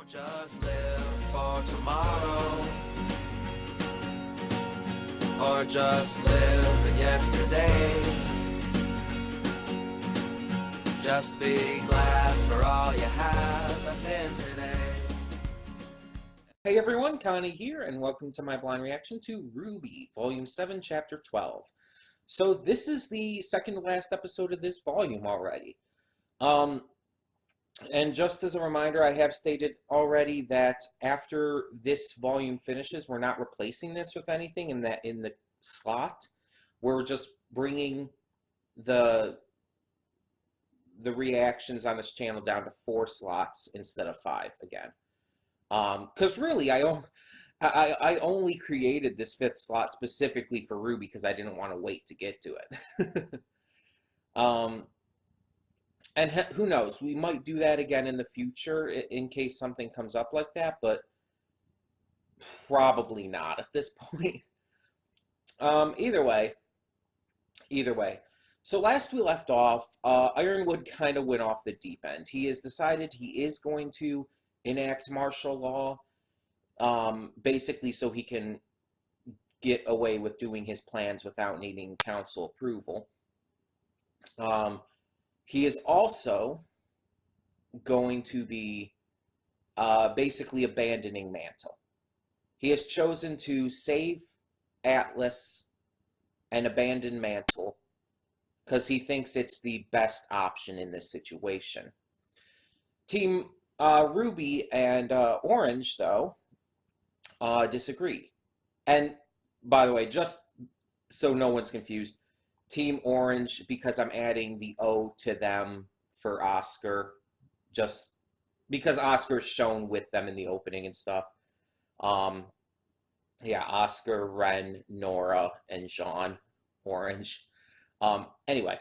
Just live for tomorrow, or just live in yesterday. Just be glad for all you have that's in today. Hey everyone, Connie here, and welcome to my blind reaction to RWBY Volume 7, Chapter 12. So this is the second to last episode of this volume already. And just as a reminder, I have stated already that after this volume finishes, we're not replacing this with anything in the slot. We're just bringing the reactions on this channel down to 4 slots instead of 5 again. Because really, I only created this 5th slot specifically for RWBY because I didn't want to wait to get to it. And who knows, we might do that again in the future in case something comes up like that, but probably not at this point. Either way. So last we left off, Ironwood kind of went off the deep end. He has decided he is going to enact martial law, basically so he can get away with doing his plans without needing council approval. He is also going to be basically abandoning Mantle. He has chosen to save Atlas and abandon Mantle because he thinks it's the best option in this situation. Team RWBY and Orange, though, disagree. And, by the way, just so no one's confused, Team Orange, because I'm adding the O to them for Oscar, just because Oscar's shown with them in the opening and stuff. Yeah, Oscar, Ren, Nora, and Jean, Orange. Anyway,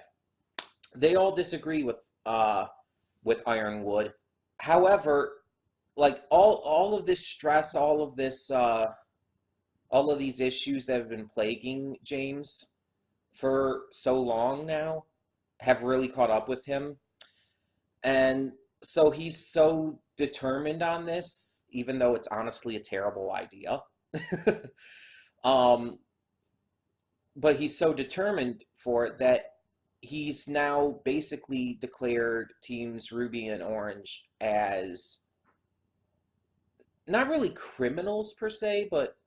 they all disagree with Ironwood. However, like all of this stress, all of these issues that have been plaguing James for so long now have really caught up with him. And so he's so determined on this, even though it's honestly a terrible idea. But he's so determined for it that he's now basically declared teams RWBY and Orange as not really criminals per se, but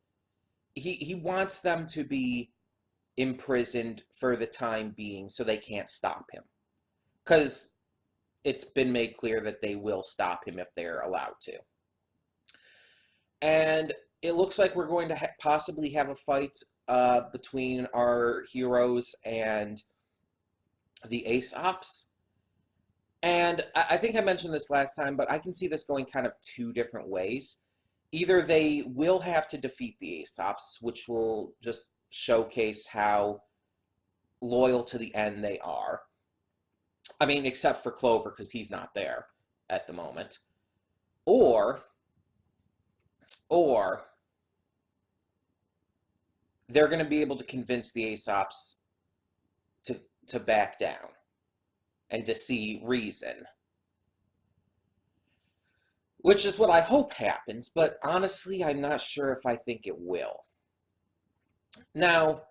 he wants them to be imprisoned for the time being so they can't stop him. Because it's been made clear that they will stop him if they're allowed to. And it looks like we're going to possibly have a fight between our heroes and the Aesops. And I think I mentioned this last time, but I can see this going kind of 2 different ways. Either they will have to defeat the Aesops, which will just showcase how loyal to the end they are. I mean, except for Clover, because he's not there at the moment. Or they're going to be able to convince the Aesops to back down and to see reason. Which is what I hope happens, but honestly, I'm not sure if I think it will. Now,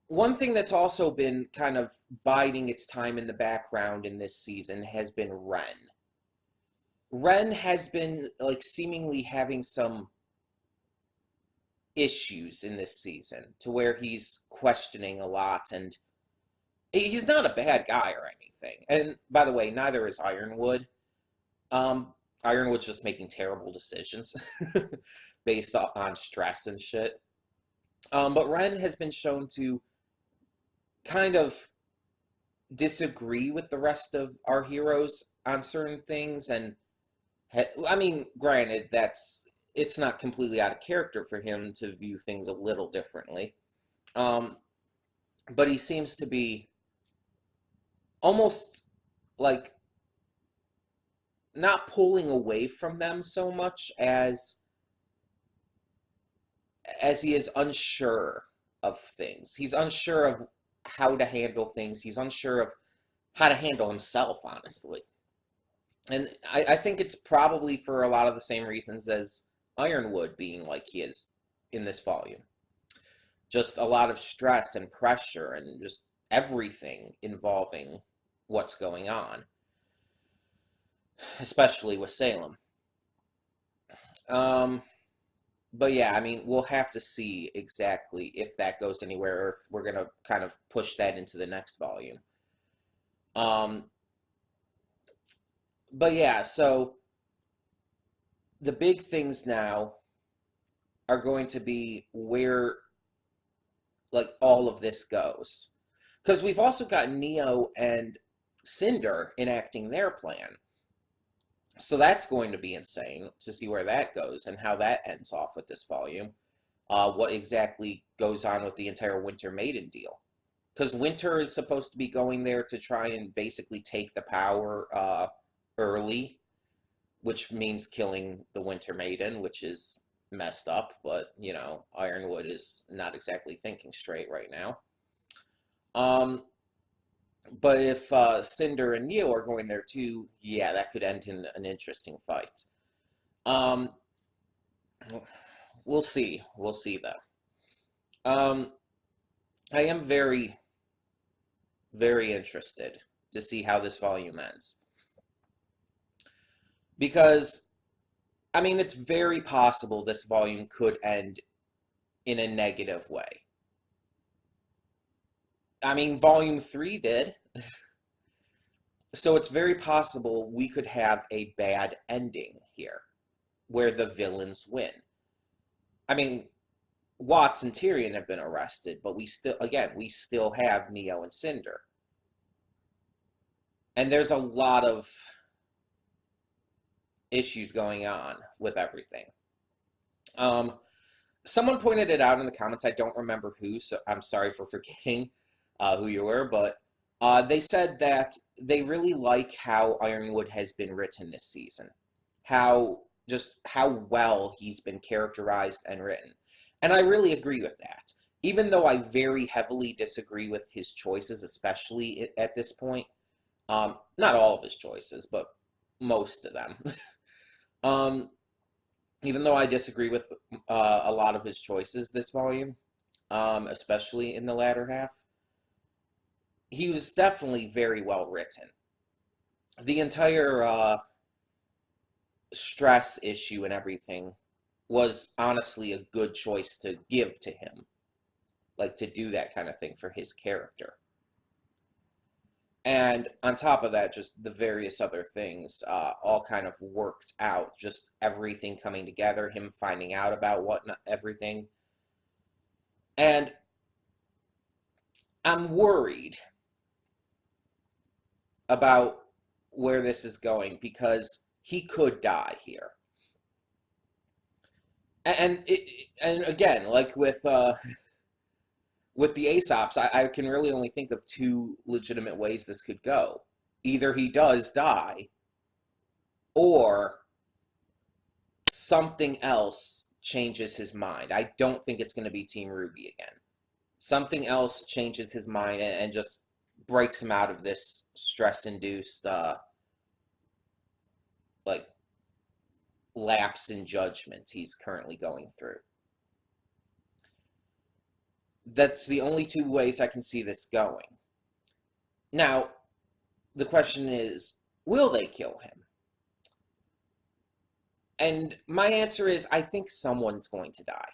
one thing that's also been kind of biding its time in the background in this season has been Ren. Ren has been, like, seemingly having some issues in this season to where he's questioning a lot, and he's not a bad guy or anything. And, by the way, neither is Ironwood. Ironwood's just making terrible decisions based on stress and shit. But Ren has been shown to kind of disagree with the rest of our heroes on certain things, and I mean, granted, it's not completely out of character for him to view things a little differently, but he seems to be almost like not pulling away from them so much as he is unsure of things. He's unsure of how to handle things. He's unsure of how to handle himself, honestly. And I think it's probably for a lot of the same reasons as Ironwood being like he is in this volume. Just a lot of stress and pressure and just everything involving what's going on, especially with Salem. Um, but yeah, I mean, we'll have to see exactly if that goes anywhere or if we're going to kind of push that into the next volume. Um, but yeah, so the big things now are going to be where like all of this goes. Because we've also got Neo and Cinder enacting their plan. So that's going to be insane to see where that goes and how that ends off with this volume. What exactly goes on with the entire Winter Maiden deal. Because Winter is supposed to be going there to try and basically take the power early, which means killing the Winter Maiden, which is messed up, but, you know, Ironwood is not exactly thinking straight right now. But if Cinder and Neo are going there too, yeah, that could end in an interesting fight. Um, we'll see. We'll see, though. I am very, very interested to see how this volume ends. Because, I mean, it's very possible this volume could end in a negative way. I mean, Volume 3 did. So it's very possible we could have a bad ending here, where the villains win. I mean, Watts and Tyrion have been arrested, but we still have Neo and Cinder. And there's a lot of issues going on with everything. Someone pointed it out in the comments. I don't remember who, so I'm sorry for forgetting who you were, but they said that they really like how Ironwood has been written this season. How well he's been characterized and written. And I really agree with that. Even though I very heavily disagree with his choices, especially at this point. Not all of his choices, but most of them. Even though I disagree with a lot of his choices this volume, especially in the latter half, he was definitely very well written. The entire stress issue and everything was honestly a good choice to give to him. Like, to do that kind of thing for his character. And on top of that, just the various other things all kind of worked out. Just everything coming together, him finding out about everything. And I'm worried about where this is going because he could die here. And again, like with the Aesops, I can really only think of two legitimate ways this could go. Either he does die, or something else changes his mind. I don't think it's going to be Team RWBY again. Something else changes his mind and just breaks him out of this stress-induced, like, lapse in judgment he's currently going through. That's the only two ways I can see this going. Now, the question is, will they kill him? And my answer is, I think someone's going to die.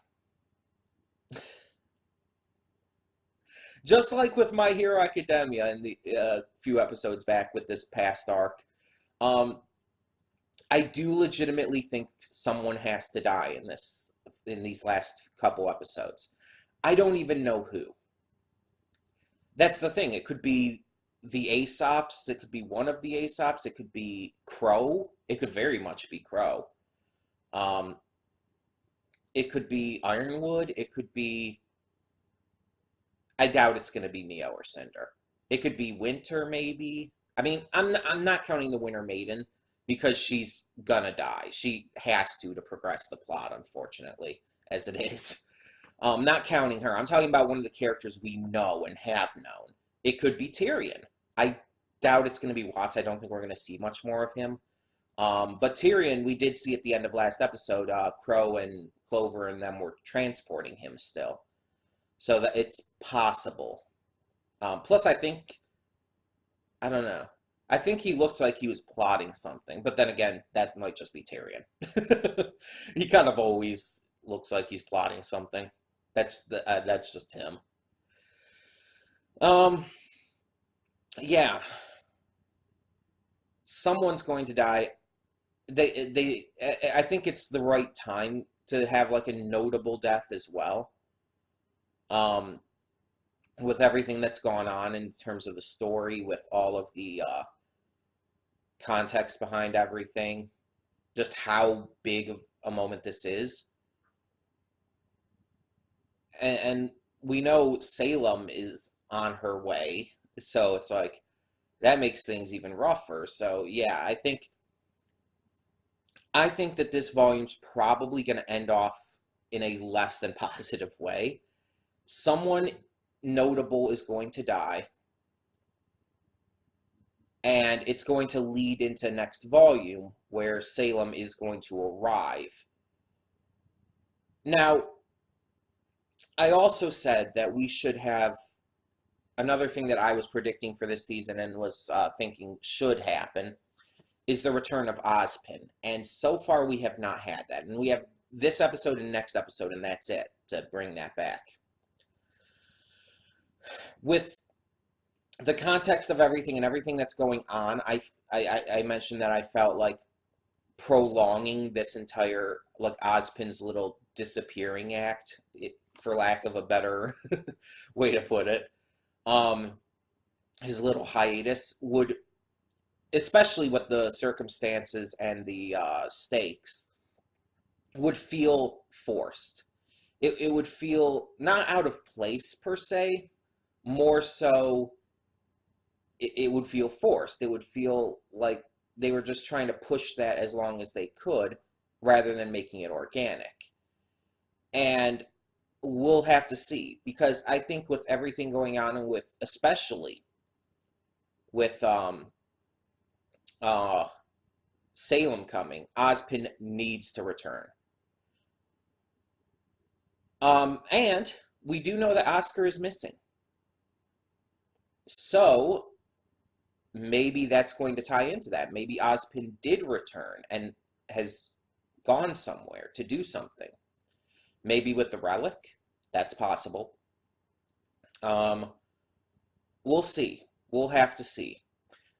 Just like with My Hero Academia in the few episodes back with this past arc, I do legitimately think someone has to die in these last couple episodes. I don't even know who. That's the thing. It could be the Aesops. It could be one of the Aesops. It could be Crow. It could very much be Crow. It could be Ironwood. It could be... I doubt it's going to be Neo or Cinder. It could be Winter, maybe. I mean, I'm not counting the Winter Maiden because she's gonna die. She has to progress the plot, unfortunately, as it is. Not counting her. I'm talking about one of the characters we know and have known. It could be Tyrion. I doubt it's going to be Watts. I don't think we're going to see much more of him. But Tyrion, we did see at the end of last episode, Crow and Clover and them were transporting him still. So that it's possible. Plus, I don't know. I think he looked like he was plotting something. But then again, that might just be Tyrion. He kind of always looks like he's plotting something. That's just him. Yeah. Someone's going to die. I think it's the right time to have like a notable death as well. With everything that's gone on in terms of the story, with all of the context behind everything, just how big of a moment this is. And we know Salem is on her way, so it's like that makes things even rougher. So yeah, I think that this volume's probably going to end off in a less than positive way. Someone notable is going to die, and it's going to lead into next volume where Salem is going to arrive. Now, I also said that we should have another thing that I was predicting for this season and was thinking should happen is the return of Ozpin. And so far we have not had that. And we have this episode and next episode, and that's it to bring that back. With the context of everything and everything that's going on, I mentioned that I felt like prolonging this entire, like, Ozpin's little disappearing act, for lack of a better way to put it, his little hiatus would, especially with the circumstances and the stakes, would feel forced. It would feel not out of place per se, more so it would feel forced. It would feel like they were just trying to push that as long as they could rather than making it organic. And we'll have to see, because I think with everything going on, and with especially with Salem coming, Ozpin needs to return. And we do know that Oscar is missing. So maybe that's going to tie into that. Maybe Ozpin did return and has gone somewhere to do something. Maybe with the relic. That's possible. We'll see. We'll have to see.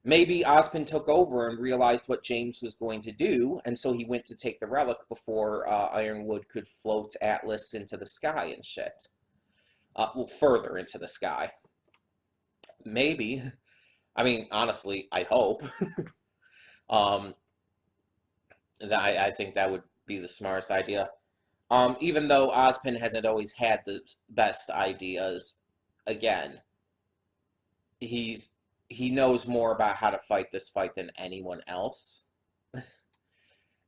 Maybe Ozpin took over and realized what James was going to do, and so he went to take the relic before Ironwood could float Atlas into the sky and shit. Well, further into the sky. Maybe. I mean, honestly, I hope. I think that would be the smartest idea. Even though Ozpin hasn't always had the best ideas, again, he knows more about how to fight this fight than anyone else.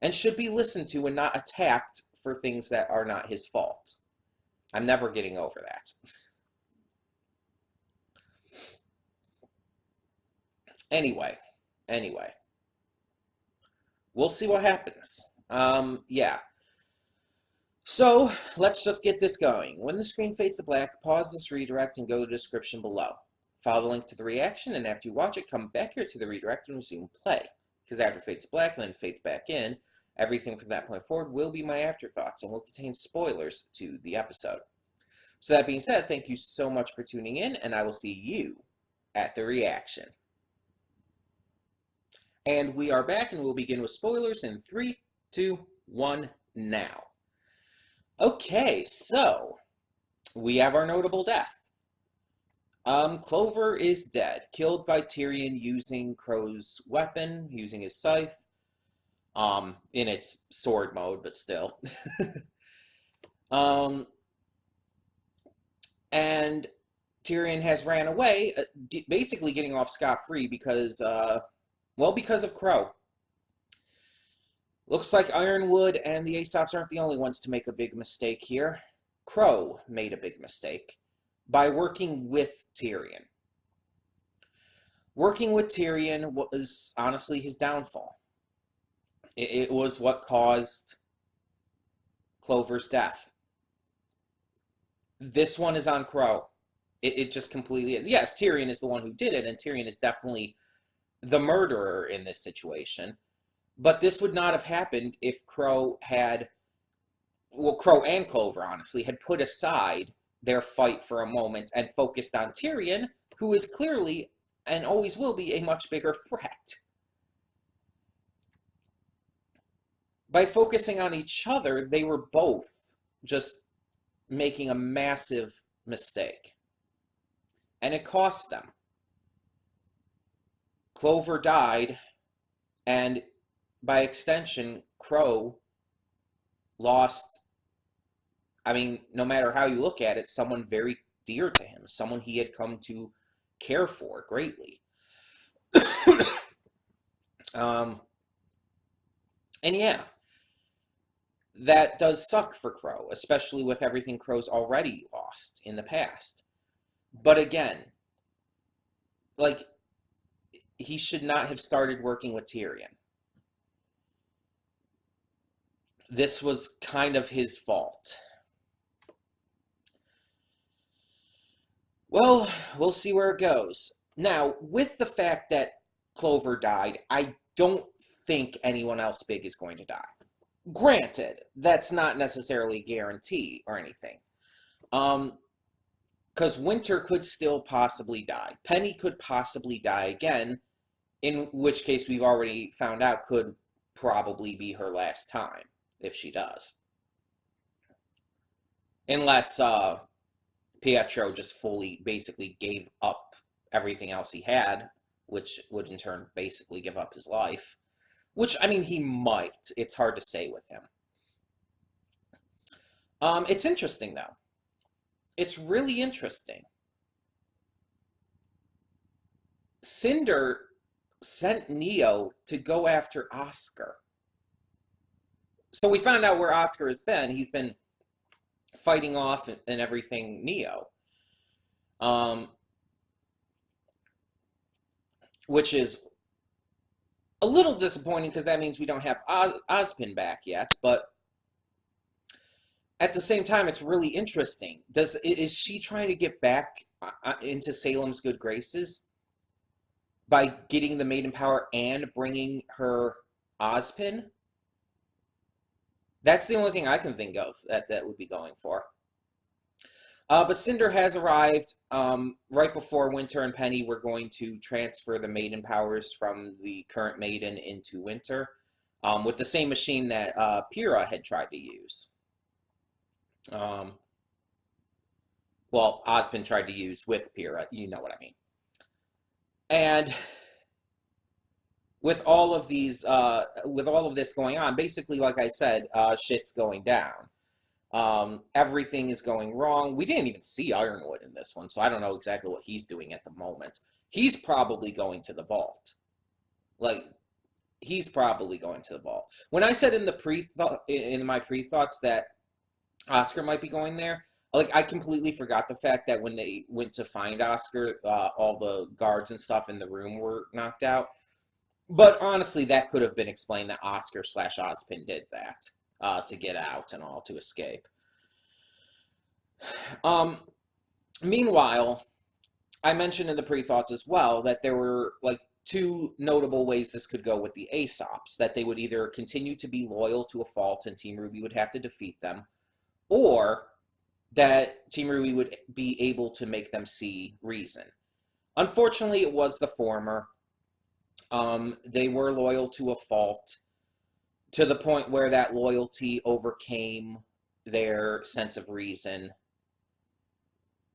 And should be listened to and not attacked for things that are not his fault. I'm never getting over that. Anyway. We'll see what happens. Yeah. So, let's just get this going. When the screen fades to black, pause this redirect and go to the description below. Follow the link to the reaction, and after you watch it, come back here to the redirect and resume play. Because after it fades to black and then fades back in, everything from that point forward will be my afterthoughts and will contain spoilers to the episode. So that being said, thank you so much for tuning in, and I will see you at the reaction. And we are back, and we'll begin with spoilers in 3, 2, 1, now. Okay, so we have our notable death. Clover is dead, killed by Tyrion using Crow's weapon, using his scythe, in its sword mode, but still. And Tyrion has ran away, basically getting off scot-free because, because of Crow. Looks like Ironwood and the Aesops aren't the only ones to make a big mistake here. Crow made a big mistake by working with Tyrion. Working with Tyrion was honestly his downfall. It was what caused Clover's death. This one is on Crow. It just completely is. Yes, Tyrion is the one who did it, and Tyrion is definitely the murderer in this situation. But this would not have happened if Crow had, well, Crow and Clover, honestly, had put aside their fight for a moment and focused on Tyrion, who is clearly and always will be a much bigger threat. By focusing on each other, they were both just making a massive mistake. And it cost them. Clover died, and by extension, Crow lost, I mean, no matter how you look at it, someone very dear to him, someone he had come to care for greatly. And yeah, that does suck for Crow, especially with everything Crow's already lost in the past. But again, like, he should not have started working with Tyrion. This was kind of his fault. Well, we'll see where it goes. Now, with the fact that Clover died, I don't think anyone else big is going to die. Granted, that's not necessarily a guarantee or anything. Because Winter could still possibly die. Penny could possibly die again, in which case we've already found out could probably be her last time, if she does. Unless Pietro just fully basically gave up everything else he had, which would in turn basically give up his life. Which, I mean, he might. It's hard to say with him. It's interesting, though. It's really interesting. Cinder sent Neo to go after Oscar. So we found out where Oscar has been. He's been fighting off and everything Neo. Which is a little disappointing because that means we don't have Ozpin back yet, but at the same time, it's really interesting. Is she trying to get back into Salem's good graces by getting the Maiden Power and bringing her Ozpin? That's the only thing I can think of that would be going for. But Cinder has arrived right before Winter and Penny were going to transfer the Maiden Powers from the current Maiden into Winter with the same machine that Pyrrha had tried to use. Well, Ozpin tried to use with Pyrrha, you know what I mean. And with all of these, with all of this going on, basically, like I said, shit's going down. Everything is going wrong. We didn't even see Ironwood in this one, so I don't know exactly what he's doing at the moment. He's probably going to the vault. Like, he's probably going to the vault. When I said in my pre-thoughts that Oscar might be going there, like, I completely forgot the fact that when they went to find Oscar, all the guards and stuff in the room were knocked out. But honestly, that could have been explained that Oscar/Ozpin did that. To get out and all, to escape. Meanwhile, I mentioned in the pre-thoughts as well that there were like two notable ways this could go with the Aesops, that they would either continue to be loyal to a fault and Team RWBY would have to defeat them, or that Team RWBY would be able to make them see reason. Unfortunately, it was the former. They were loyal to a fault, to the point where that loyalty overcame their sense of reason.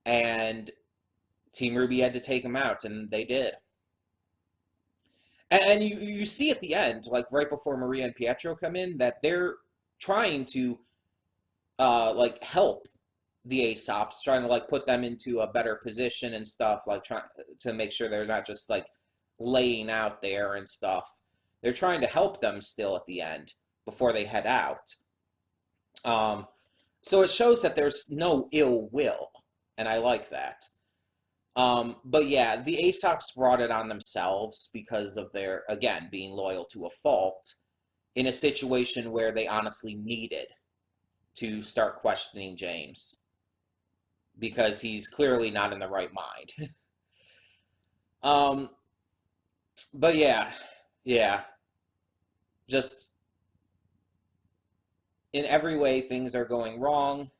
And Team RWBY had to take them out, and they did. And you see at the end, like right before Maria and Pietro come in, that they're trying to like help the Aesops, trying to like put them into a better position and stuff, like trying to make sure they're not just like laying out there and stuff. They're trying to help them still at the end before they head out. So it shows that there's no ill will, and I like that. But yeah, the Aesops brought it on themselves because of their, again, being loyal to a fault. in a situation where they honestly needed to start questioning James because he's clearly not in the right mind. um, but yeah, just in every way things are going wrong,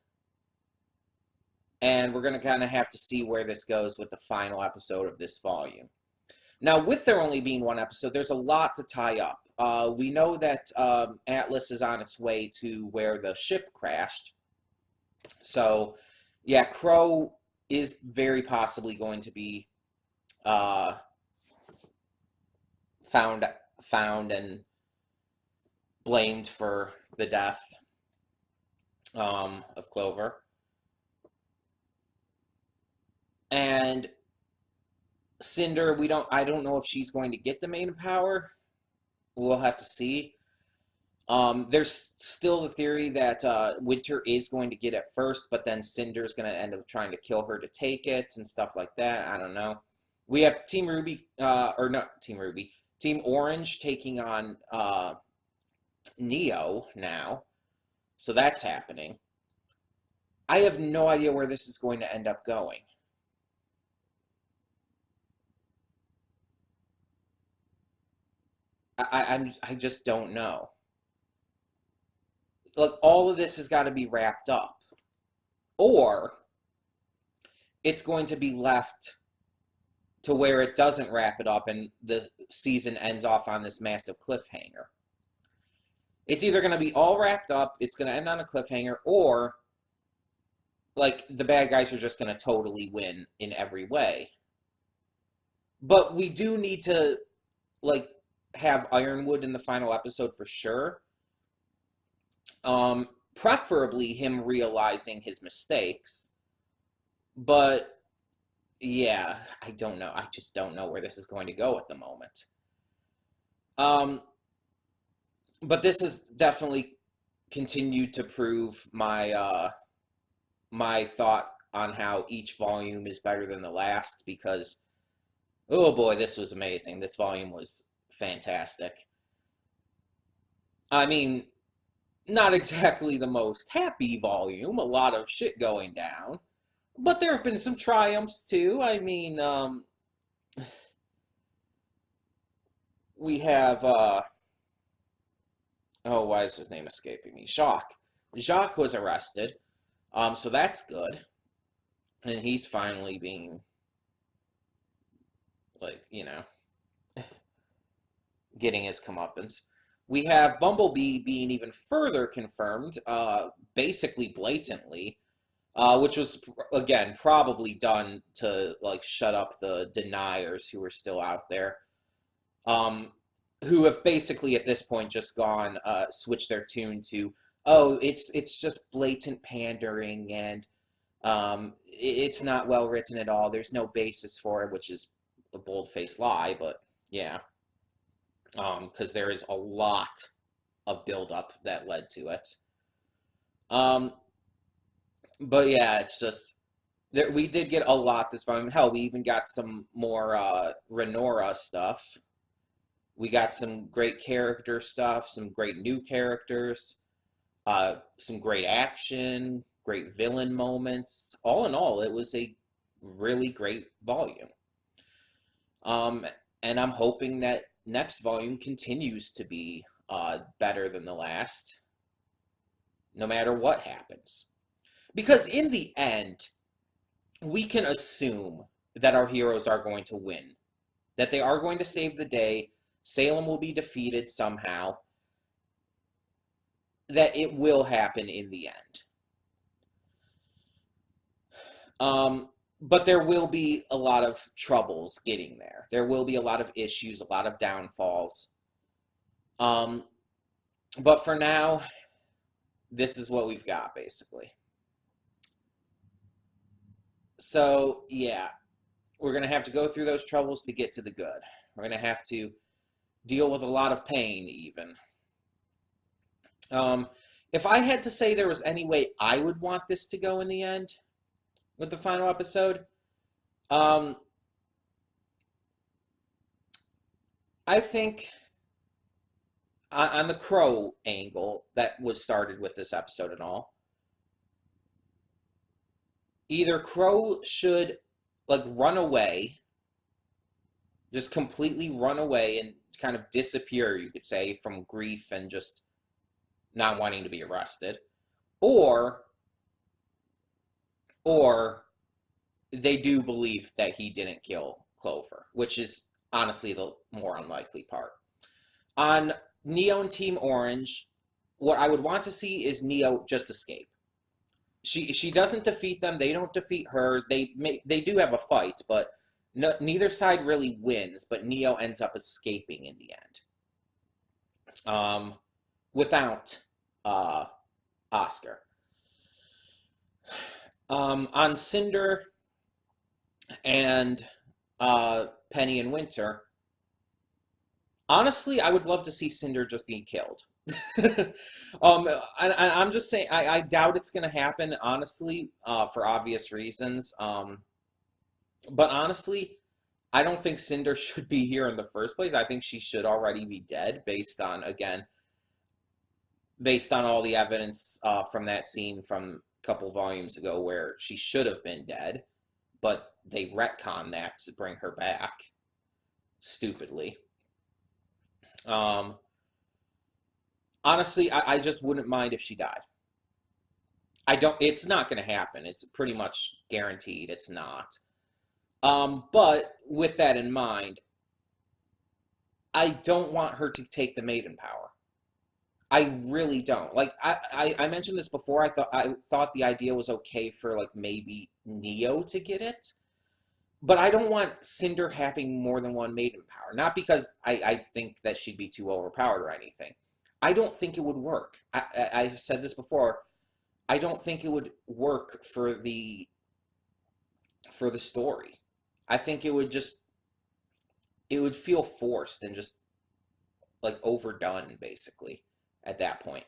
and we're going to kind of have to see where this goes with the final episode of this volume. Now, with there only being one episode, there's a lot to tie up. We know that Atlas is on its way to where the ship crashed. So, yeah, Crow is very possibly going to be found and blamed for the death of Clover. And Cinder, I don't know if she's going to get the main power. We'll have to see. There's still the theory that Winter is going to get it first, but then Cinder's going to end up trying to kill her to take it and stuff like that. I don't know. We have Team Ruby, or not Team Ruby, Team Orange taking on Neo now. So that's happening. I have no idea where this is going to end up going. I just don't know. Like, all of this has got to be wrapped up. Or it's going to be left to where it doesn't wrap it up and the season ends off on this massive cliffhanger. It's either going to be all wrapped up, it's going to end on a cliffhanger, or like the bad guys are just going to totally win in every way. But we do need to like have Ironwood in the final episode for sure. Preferably him realizing his mistakes. But yeah, I don't know. I just don't know where this is going to go at the moment. But this has definitely continued to prove my my thought on how each volume is better than the last, because oh boy, this was amazing. This volume was fantastic. I mean, not exactly the most happy volume, a lot of shit going down, but there have been some triumphs too. I mean, we have, oh, why is his name escaping me? Jacques. Jacques was arrested, so that's good. And he's finally being, like, you know, getting his comeuppance. We have Bumblebee being even further confirmed, basically blatantly, which was, again, probably done to, like, shut up the deniers who are still out there, who have basically at this point just gone, switched their tune to, oh, it's just blatant pandering, and it's not well written at all. There's no basis for it, which is a bold-faced lie, but yeah. Because there is a lot of build-up that led to it. But yeah, it's just we did get a lot this volume. Hell, we even got some more Renora stuff. We got some great character stuff, some great new characters, some great action, great villain moments. All in all, it was a really great volume. And I'm hoping that next volume continues to be better than the last, no matter what happens. Because in the end, we can assume that our heroes are going to win, that they are going to save the day, Salem will be defeated somehow, that it will happen in the end. But there will be a lot of troubles getting there. There will be a lot of issues, a lot of downfalls. But for now, this is what we've got, basically. So, yeah, we're going to have to go through those troubles to get to the good. We're going to have to deal with a lot of pain, even. If I had to say there was any way I would want this to go in the end, with the final episode, I think on the Crow angle that was started with this episode and all, either Crow should like run away, just completely run away and kind of disappear, you could say, from grief and just not wanting to be arrested, or or they do believe that he didn't kill Clover, which is honestly the more unlikely part. On Neo and Team Orange, what I would want to see is Neo just escape. She doesn't defeat them. They don't defeat her. They do have a fight, but neither side really wins. But Neo ends up escaping in the end, without Oscar. On Cinder and Penny and Winter, honestly, I would love to see Cinder just being killed. I'm just saying, I doubt it's going to happen, honestly, for obvious reasons. But honestly, I don't think Cinder should be here in the first place. I think she should already be dead based on, again, based on all the evidence from that scene from a couple volumes ago where she should have been dead, but they retcon that to bring her back, stupidly. Honestly, I just wouldn't mind if she died. It's not going to happen. It's pretty much guaranteed it's not. But with that in mind, I don't want her to take the maiden power. I really don't. Like, I mentioned this before. I thought the idea was okay for, like, maybe Neo to get it. But I don't want Cinder having more than one maiden power. Not because I think that she'd be too overpowered or anything. I don't think it would work. I've said this before. I don't think it would work for the story. I think it would feel forced and just like overdone, basically, at that point.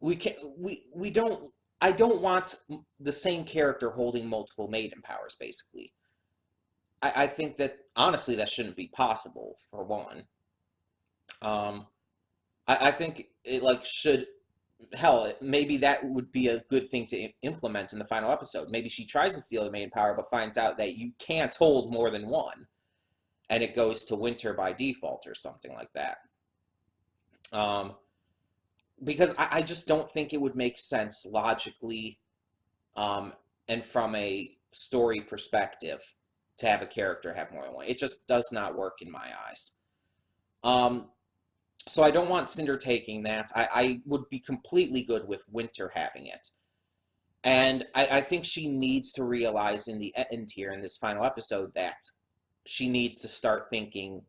I don't want the same character holding multiple maiden powers, basically. I think that, honestly, that shouldn't be possible, for one. I think it, like, should... Hell, maybe that would be a good thing to implement in the final episode. Maybe she tries to steal the main power, but finds out that you can't hold more than one. And it goes to Winter by default or something like that. Because I just don't think it would make sense logically and from a story perspective to have a character have more than one. It just does not work in my eyes. So I don't want Cinder taking that. I would be completely good with Winter having it. And I think she needs to realize in the end here, in this final episode, that she needs to start thinking,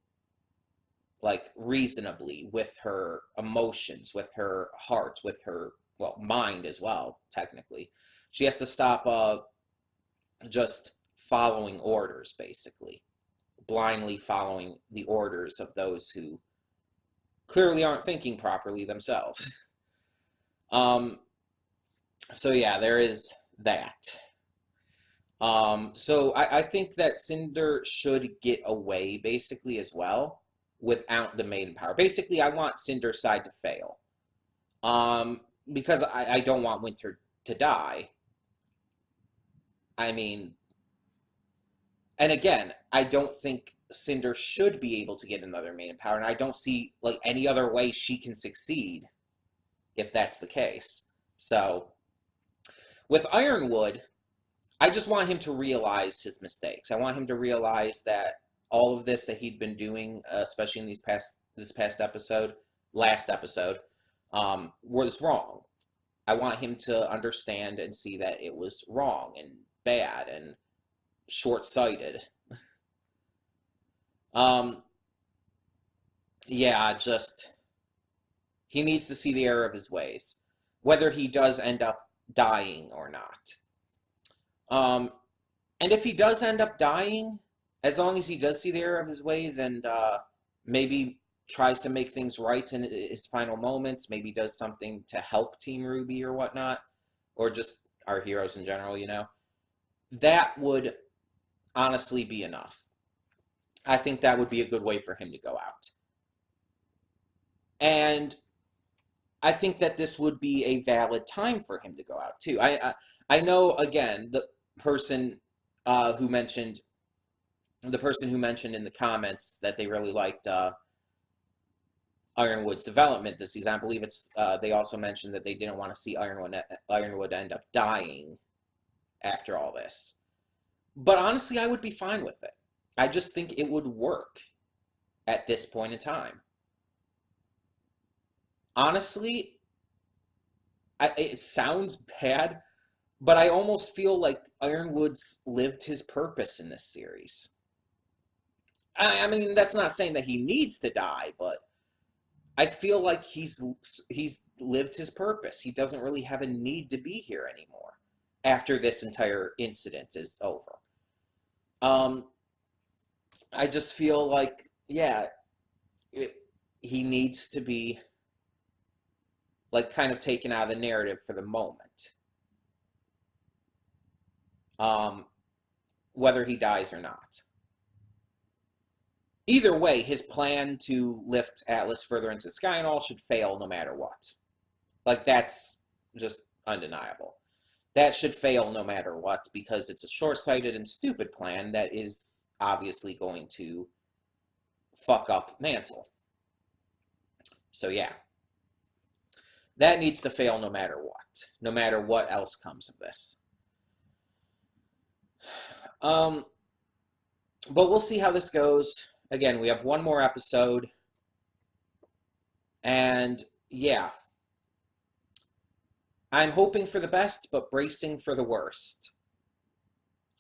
like, reasonably with her emotions, with her heart, with her, well, mind as well, technically. She has to stop just following orders, basically. Blindly following the orders of those who clearly aren't thinking properly themselves. So yeah, there is that. So I think that Cinder should get away, basically, as well, without the maiden power. Basically, I want Cinder's side to fail. Because I don't want Winter to die. I mean... And again, I don't think Cinder should be able to get another maiden power, and I don't see, like, any other way she can succeed if that's the case. So, with Ironwood, I just want him to realize his mistakes. I want him to realize that all of this that he'd been doing, especially in this past episode, last episode, was wrong. I want him to understand and see that it was wrong and bad and short-sighted. Yeah, just... He needs to see the error of his ways. Whether he does end up dying or not. And if he does end up dying, as long as he does see the error of his ways and maybe tries to make things right in his final moments, maybe does something to help Team RWBY or whatnot, or just our heroes in general, you know, that would honestly be enough. I think that would be a good way for him to go out. And I think that this would be a valid time for him to go out too. I know, again, person who mentioned the person who mentioned in the comments that they really liked Ironwood's development this season. I believe they also mentioned that they didn't want to see Ironwood end up dying after all this. But honestly, I would be fine with it. I just think it would work at this point in time. Honestly, it sounds bad, but I almost feel like Ironwood's lived his purpose in this series. I mean, that's not saying that he needs to die, but I feel like he's lived his purpose. He doesn't really have a need to be here anymore after this entire incident is over. I just feel like, yeah, he needs to be like kind of taken out of the narrative for the moment. Whether he dies or not. Either way, his plan to lift Atlas further into the sky and all should fail no matter what. Like, that's just undeniable. That should fail no matter what, because it's a short-sighted and stupid plan that is obviously going to fuck up Mantle. So yeah. That needs to fail no matter what else comes of this. But we'll see how this goes. Again, we have one more episode. And yeah. I'm hoping for the best, but bracing for the worst.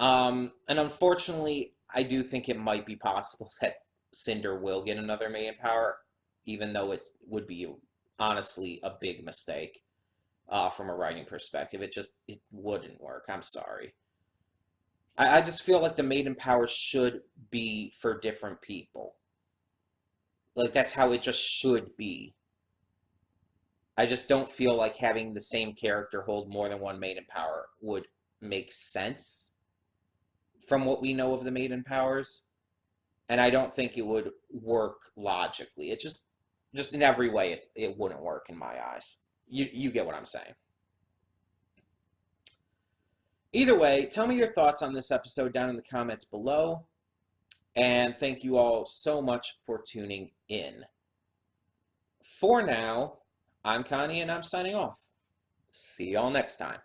And unfortunately, I do think it might be possible that Cinder will get another main power, even though it would be honestly a big mistake from a writing perspective. It wouldn't work. I'm sorry. I just feel like the maiden power should be for different people. Like, that's how it just should be. I just don't feel like having the same character hold more than one maiden power would make sense from what we know of the maiden powers. And I don't think it would work logically. It just in every way, it wouldn't work in my eyes. You get what I'm saying. Either way, tell me your thoughts on this episode down in the comments below. And thank you all so much for tuning in. For now, I'm Connie and I'm signing off. See y'all next time.